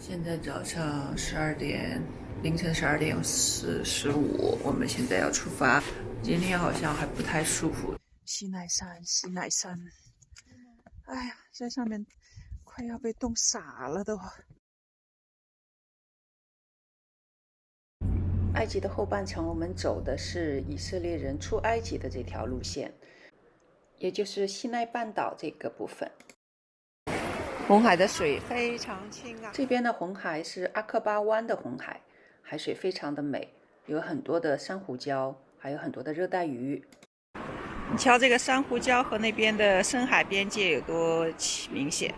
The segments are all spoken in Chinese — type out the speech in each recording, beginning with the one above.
现在早上凌晨12点45，我们现在要出发。今天好像还不太舒服。西奈山，哎呀，在上面快要被冻傻了都。埃及的后半程，我们走的是以色列人出埃及的这条路线，也就是西奈半岛这个部分。红海的水非常清啊！这边的红海是阿克巴湾的红海，海水非常的美，有很多的珊瑚礁，还有很多的热带鱼。你瞧这个珊瑚礁和那边的深海边界有多明显！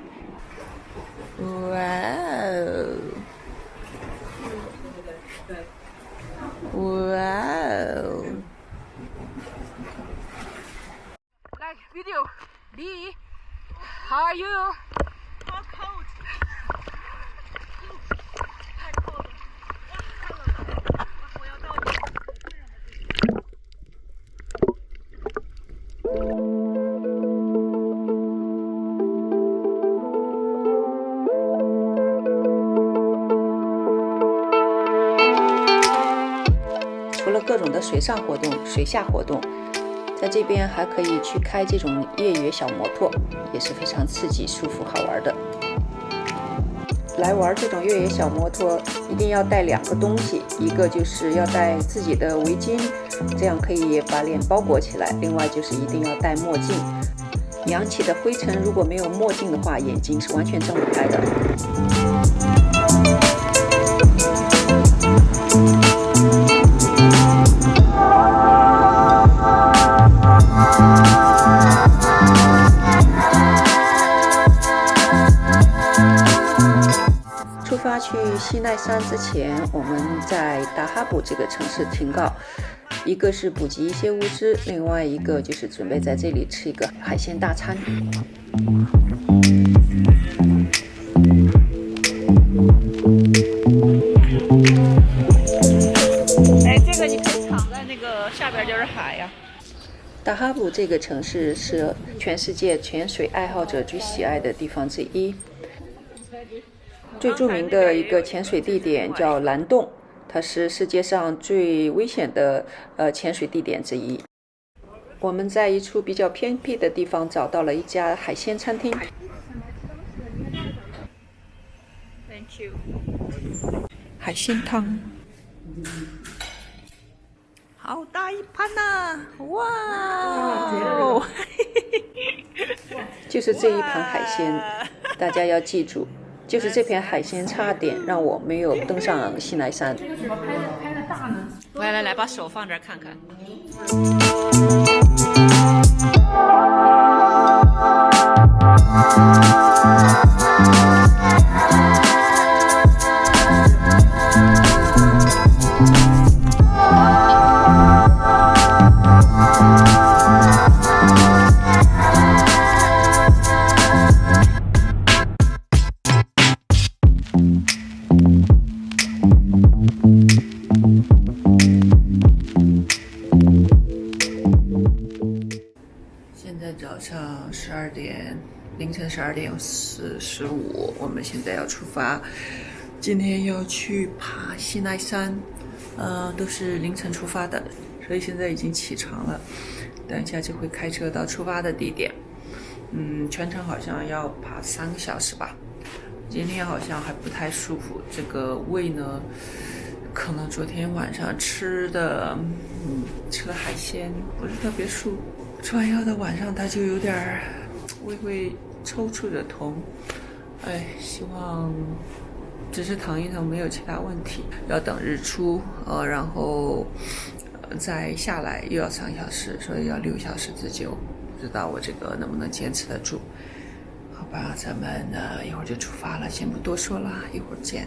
哇哦！哇哦 Like video, Lee, how are you? How cold? 太 cold 了，我要到你。除了各种的水上活动、水下活动，在这边还可以去开这种越野小摩托，也是非常刺激、舒服、好玩的。来玩这种越野小摩托，一定要带2个东西，一个就是要带自己的围巾，这样可以把脸包裹起来；另外就是一定要戴墨镜，扬起的灰尘如果没有墨镜的话，眼睛是完全睁不开的。出发去西奈山之前，我们在达哈卜这个城市停靠，一个是补给一些物资，另外一个就是准备在这里吃一个海鲜大餐。哎，这个你可以躺在那个下边就是海呀。达哈卜这个城市是全世界潜水爱好者最喜爱的地方之一。最著名的一个潜水地点叫蓝洞，它是世界上最危险的潜水地点之一。我们在一处比较偏僻的地方找到了一家海鲜餐厅。Thank you。海鲜汤，好大一盘呐！哇哦！就是这一盘海鲜，大家要记住。就是这片海鲜差点让我没有登上西奈山。这个怎么拍的大呢？来，把手放这儿看看。早上凌晨12点45，我们现在要出发。今天要去爬西奈山，都是凌晨出发的，所以现在已经起床了。等一下就会开车到出发的地点。全程好像要爬3个小时吧。今天好像还不太舒服，这个胃呢，可能昨天晚上吃的海鲜不是特别舒服。吃完药的晚上，它就有点胃会抽搐着痛。希望只是躺一躺，没有其他问题。要等日出，然后再下来又要3小时，所以要6小时之久。不知道我这个能不能坚持得住？好吧，咱们一会儿就出发了，先不多说了，一会儿见。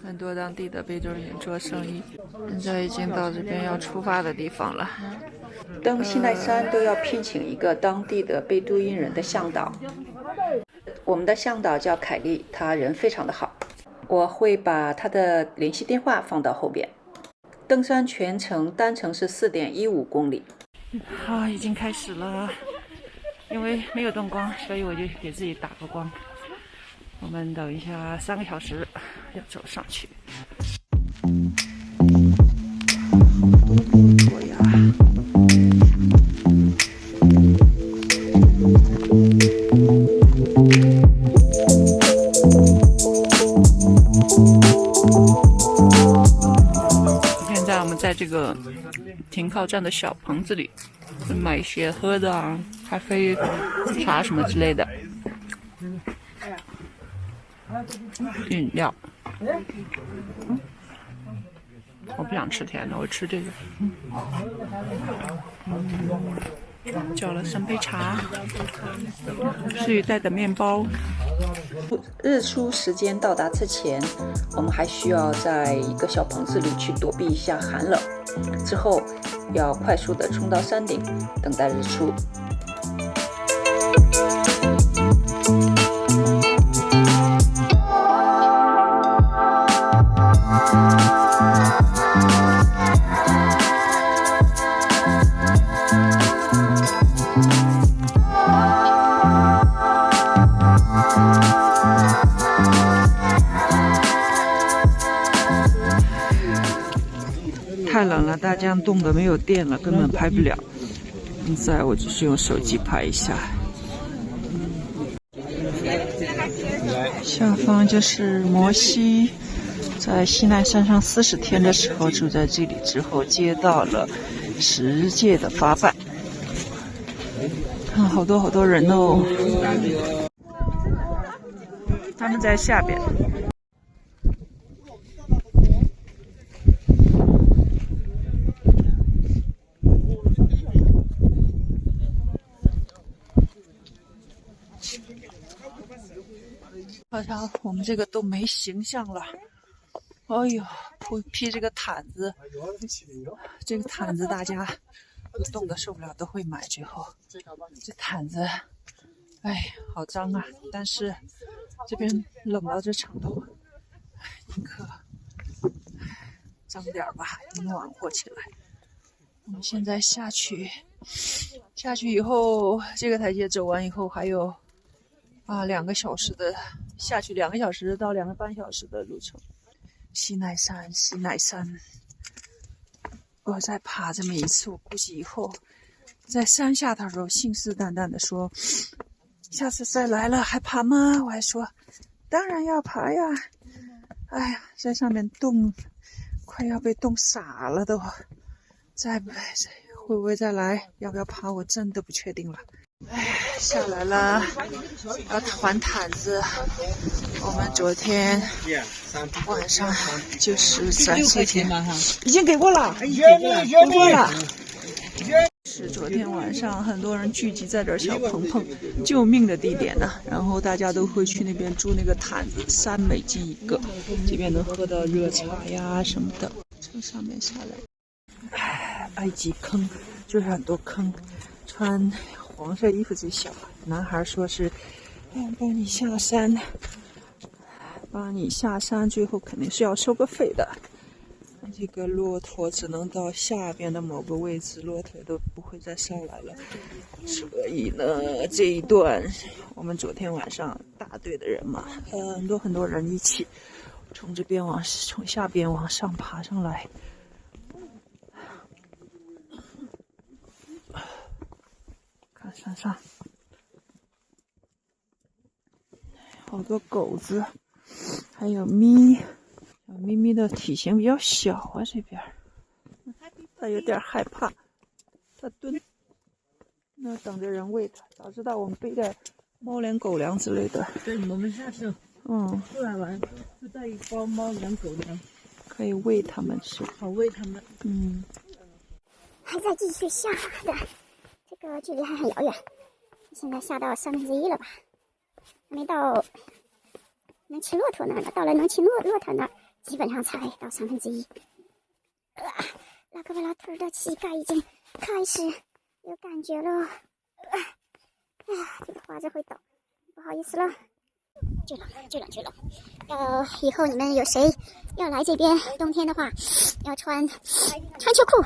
很多当地的贝都因做生意，现在已经到这边要出发的地方了。登西奈山都要聘请一个当地的贝都因人的向导。我们的向导叫凯莉，他人非常的好，我会把他的联系电话放到后边。登山全程单程是4.15公里。已经开始了，因为没有灯光，所以我就给自己打个光。我们等一下3个小时要走上去。好多骆驼呀！现在我们在这个停靠站的小棚子里，买一些喝的啊，咖啡、茶什么之类的。饮料，我不想吃甜的，我吃这个。叫了3杯茶，是雨带的面包。日出时间到达之前，我们还需要在一个小棚子里去躲避一下寒冷，之后要快速的冲到山顶，等待日出。太冷了，大家冻得没有电了，根本拍不了。现在我只是用手机拍一下。下方就是摩西在西奈山上40天的时候住在这里，之后接到了10届的发办。看好多人哦，他们在下边。好像我们这个都没形象了。哎呦，披这个毯子，这个毯子大家冻得受不了都会买。最后这毯子，哎，好脏啊！但是这边冷到这程度，宁可脏点吧，暖和起来。我们现在下去以后，这个台阶走完以后还有2个小时的。下去2个小时到2个半小时的路程，西奈山。我再爬这么一次，我估计以后在山下的时候信誓旦旦的说，下次再来了还爬吗？我还说当然要爬呀。哎呀，在上面冻，快要被冻傻了都。会不会再来？要不要爬？我真的不确定了。下来了，要还毯子。我们昨天晚上就是3-4天，已经给过了，给过了。是昨天晚上很多人聚集在这儿小棚棚，救命的地点呢。然后大家都会去那边租那个毯子，3美金一个，这边能喝到热茶呀什么的。从上面下来，埃及坑就是很多坑，穿黄色衣服最小，男孩说是帮你下山，最后肯定是要收个费的。这个骆驼只能到下边的某个位置，骆驼都不会再上来了。所以呢，这一段我们昨天晚上大队的人嘛，很多人一起从下边往上爬上来。看山上好多狗子，还有咪咪的体型比较小啊，这边它有点害怕，它蹲那等着人喂它。早知道我们备点猫粮、狗粮之类的。对，我们下次出来玩就带一包猫粮、狗粮，可以喂它们吃，好喂它们。还在继续下的，这个距离还很遥远，现在下到1/3了吧，还没到能骑骆驼那儿呢。到了能骑骆驼那儿，基本上才到1/3。拉格巴拉特的膝盖已经开始有感觉了。这个滑着会抖，不好意思了。巨冷。以后你们有谁要来这边，冬天的话要穿秋裤。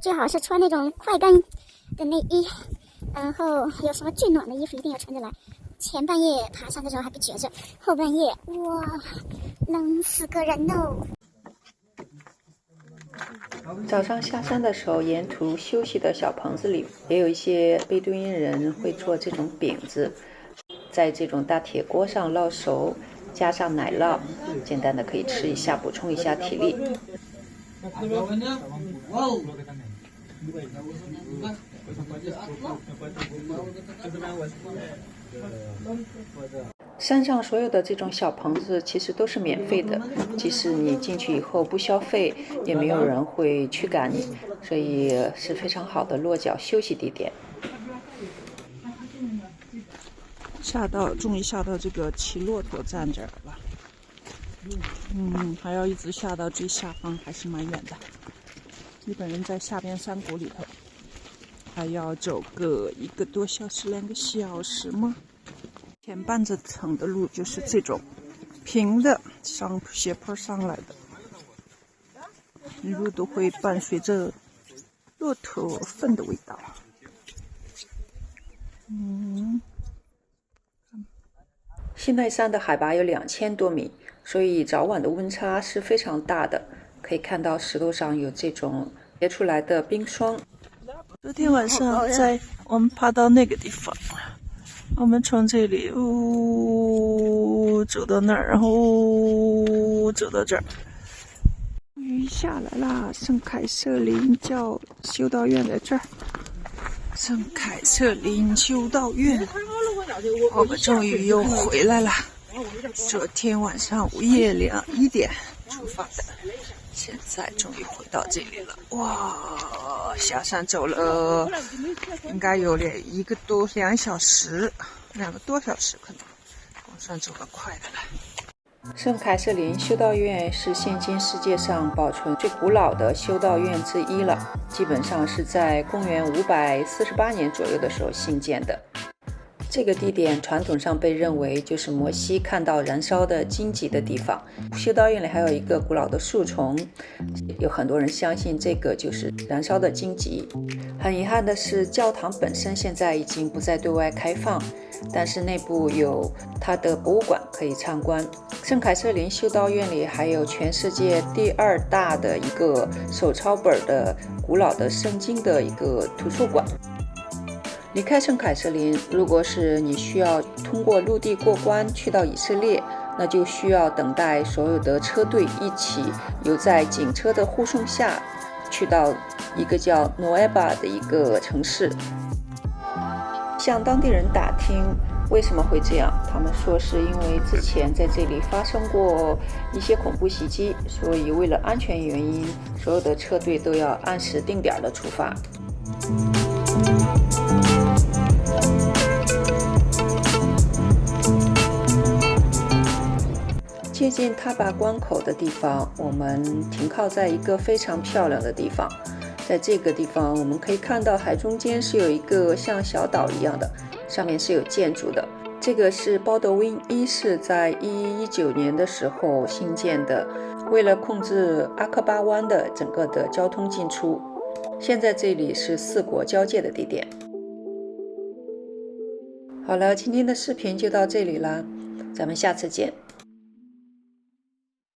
最好是穿那种快干的内衣，然后有什么最暖的衣服一定要穿着来。前半夜爬山的时候还不觉着，后半夜哇，冷死个人喽！早上下山的时候，沿途休息的小棚子里，也有一些贝都因人会做这种饼子，在这种大铁锅上烙熟，加上奶酪，简单的可以吃一下，补充一下体力。山上所有的这种小棚子其实都是免费的，即使你进去以后不消费，也没有人会驱赶你，所以是非常好的落脚休息地点。终于下到这个骑骆驼站这儿了。还要一直下到最下方，还是蛮远的。日本人在下边山谷里头，还要走个1个多小时、2个小时吗？前半程的路就是这种平的上斜坡上来的，一路都会伴随着骆驼粪的味道。西奈山的海拔有2000多米，所以早晚的温差是非常大的。可以看到石头上有这种结出来的冰霜。昨天晚上我们爬到那个地方，我们从这里走到那儿，然后走到这儿。终于下来啦！圣凯瑟琳教修道院在这儿。圣凯瑟琳修道院，我们终于又回来了。昨天晚上午夜1点出发的，现在终于回到这里了。哇，下山走了应该有1个多2小时，2个多小时可能，我算走得快的了。圣凯瑟琳修道院是现今世界上保存最古老的修道院之一了，基本上是在公元548年左右的时候兴建的。这个地点传统上被认为就是摩西看到燃烧的荆棘的地方。修道院里还有一个古老的树丛，有很多人相信这个就是燃烧的荆棘。很遗憾的是，教堂本身现在已经不再对外开放，但是内部有它的博物馆可以参观。圣凯瑟琳修道院里还有全世界第2大的一个手抄本的古老的圣经的一个图书馆。离开圣凯瑟琳，如果是你需要通过陆地过关去到以色列，那就需要等待所有的车队一起由在警车的护送下去到一个叫诺埃巴的一个城市。向当地人打听为什么会这样，他们说是因为之前在这里发生过一些恐怖袭击，所以为了安全原因，所有的车队都要按时定点的出发。接近塔巴关口的地方，我们停靠在一个非常漂亮的地方。在这个地方，我们可以看到海中间是有一个像小岛一样的，上面是有建筑的。这个是包德温一世在1119年的时候兴建的，为了控制阿克巴湾的整个的交通进出。现在这里是4国交界的地点。好了，今天的视频就到这里啦，咱们下次见。